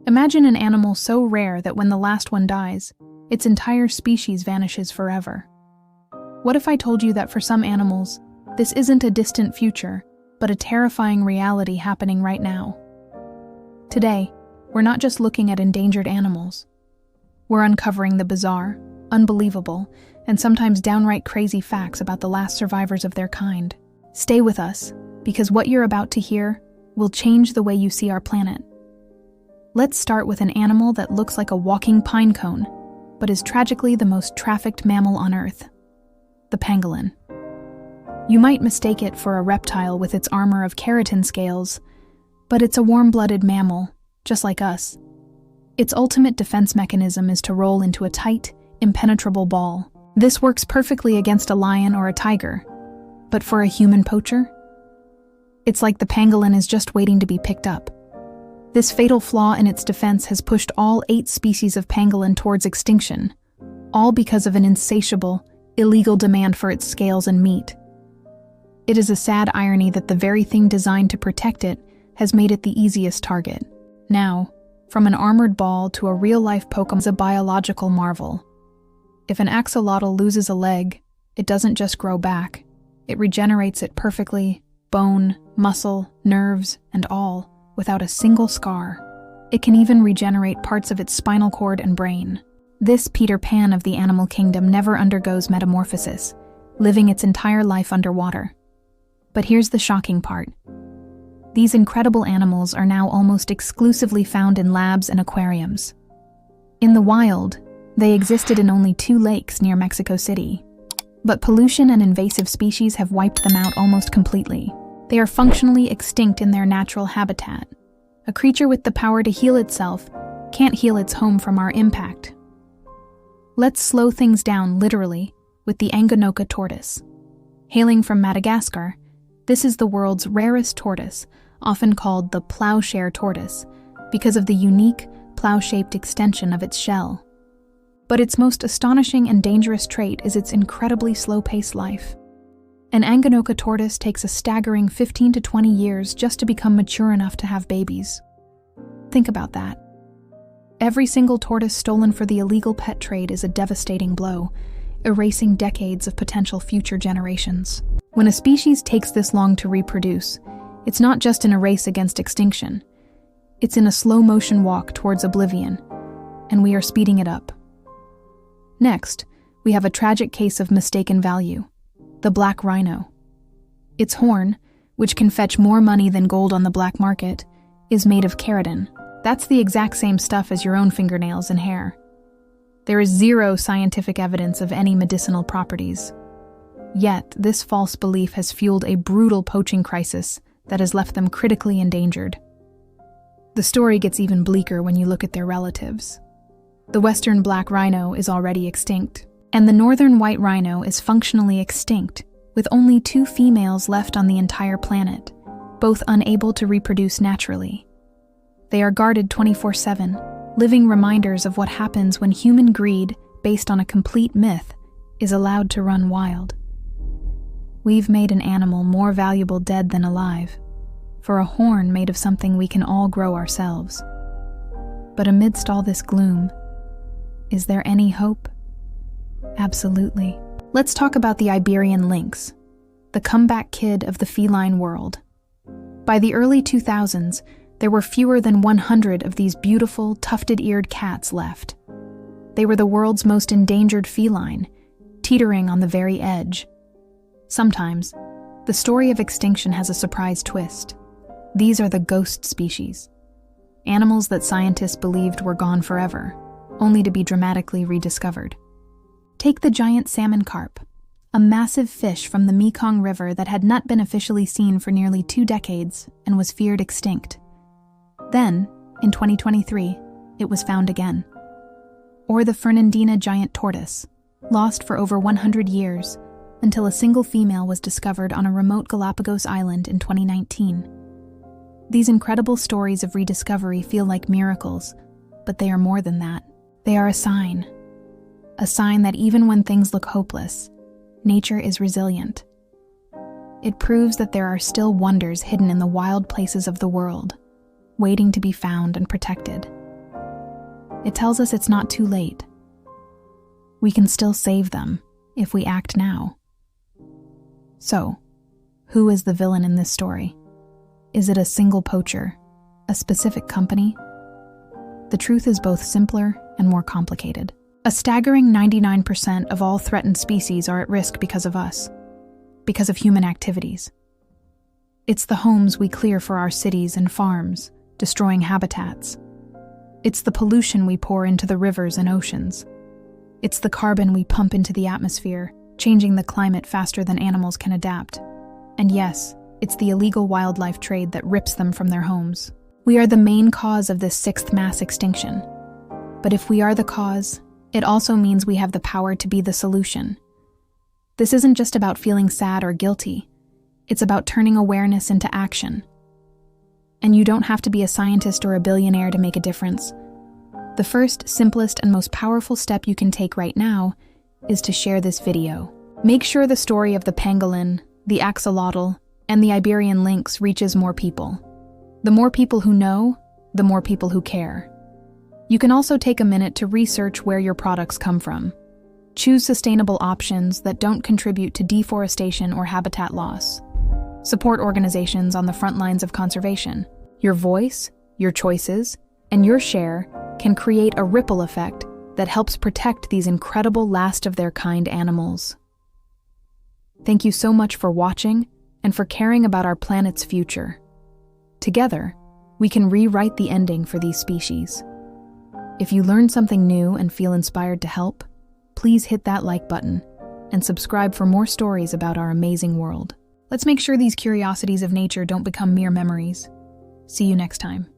Imagine an animal so rare that when the last one dies, its entire species vanishes forever. What if I told you that for some animals, this isn't a distant future, but a terrifying reality happening right now? Today, we're not just looking at endangered animals. We're uncovering the bizarre, unbelievable, and sometimes downright crazy facts about the last survivors of their kind. Stay with us, because what you're about to hear will change the way you see our planet. Let's start with an animal that looks like a walking pine cone, but is tragically the most trafficked mammal on Earth: the pangolin. You might mistake it for a reptile with its armor of keratin scales, but it's a warm-blooded mammal, just like us. Its ultimate defense mechanism is to roll into a tight, impenetrable ball. This works perfectly against a lion or a tiger, but for a human poacher? It's like the pangolin is just waiting to be picked up. This fatal flaw in its defense has pushed all 8 species of pangolin towards extinction, all because of an insatiable, illegal demand for its scales and meat. It is a sad irony that the very thing designed to protect it has made it the easiest target. Now, from an armored ball to a real-life Pokemon is a biological marvel. If an axolotl loses a leg, it doesn't just grow back. It regenerates it perfectly, bone, muscle, nerves, and all, without a single scar. It can even regenerate parts of its spinal cord and brain. This Peter Pan of the animal kingdom never undergoes metamorphosis, living its entire life underwater. But here's the shocking part. These incredible animals are now almost exclusively found in labs and aquariums. In the wild, they existed in only 2 lakes near Mexico City. But pollution and invasive species have wiped them out almost completely. They are functionally extinct in their natural habitat. A creature with the power to heal itself can't heal its home from our impact. Let's slow things down literally with the Anganoka tortoise. Hailing from Madagascar, this is the world's rarest tortoise, often called the plowshare tortoise, because of the unique, plow-shaped extension of its shell. But its most astonishing and dangerous trait is its incredibly slow-paced life. An Anganoka tortoise takes a staggering 15 to 20 years just to become mature enough to have babies. Think about that. Every single tortoise stolen for the illegal pet trade is a devastating blow, erasing decades of potential future generations. When a species takes this long to reproduce, it's not just in a race against extinction. It's in a slow-motion walk towards oblivion, and we are speeding it up. Next, we have a tragic case of mistaken value: the black rhino. Its horn, which can fetch more money than gold on the black market, is made of keratin. That's the exact same stuff as your own fingernails and hair. There is 0 scientific evidence of any medicinal properties. Yet, this false belief has fueled a brutal poaching crisis that has left them critically endangered. The story gets even bleaker when you look at their relatives. The western black rhino is already extinct, and the northern white rhino is functionally extinct, with only 2 females left on the entire planet, both unable to reproduce naturally. They are guarded 24/7, living reminders of what happens when human greed, based on a complete myth, is allowed to run wild. We've made an animal more valuable dead than alive, for a horn made of something we can all grow ourselves. But amidst all this gloom, is there any hope? Absolutely. Let's talk about the Iberian lynx, the comeback kid of the feline world. By the early 2000s, there were fewer than 100 of these beautiful, tufted-eared cats left. They were the world's most endangered feline, teetering on the very edge. Sometimes, the story of extinction has a surprise twist. These are the ghost species, animals that scientists believed were gone forever, only to be dramatically rediscovered. Take the giant salmon carp, a massive fish from the Mekong River that had not been officially seen for nearly 2 decades and was feared extinct. Then, in 2023, it was found again. Or the Fernandina giant tortoise, lost for over 100 years, until a single female was discovered on a remote Galapagos island in 2019. These incredible stories of rediscovery feel like miracles, but they are more than that. They are a sign that even when things look hopeless, nature is resilient. It proves that there are still wonders hidden in the wild places of the world, waiting to be found and protected. It tells us it's not too late. We can still save them if we act now. So, who is the villain in this story? Is it a single poacher, a specific company? The truth is both simpler and more complicated. A staggering 99% of all threatened species are at risk because of us, because of human activities. It's the homes we clear for our cities and farms, destroying habitats. It's the pollution we pour into the rivers and oceans. It's the carbon we pump into the atmosphere, changing the climate faster than animals can adapt. And yes, it's the illegal wildlife trade that rips them from their homes. We are the main cause of this sixth mass extinction. But if we are the cause, it also means we have the power to be the solution. This isn't just about feeling sad or guilty. It's about turning awareness into action. And you don't have to be a scientist or a billionaire to make a difference. The first, simplest, and most powerful step you can take right now is to share this video. Make sure the story of the pangolin, the axolotl, and the Iberian lynx reaches more people. The more people who know, the more people who care. You can also take a minute to research where your products come from. Choose sustainable options that don't contribute to deforestation or habitat loss. Support organizations on the front lines of conservation. Your voice, your choices, and your share can create a ripple effect that helps protect these incredible last-of-their-kind animals. Thank you so much for watching and for caring about our planet's future. Together, we can rewrite the ending for these species. If you learned something new and feel inspired to help, please hit that like button and subscribe for more stories about our amazing world. Let's make sure these curiosities of nature don't become mere memories. See you next time.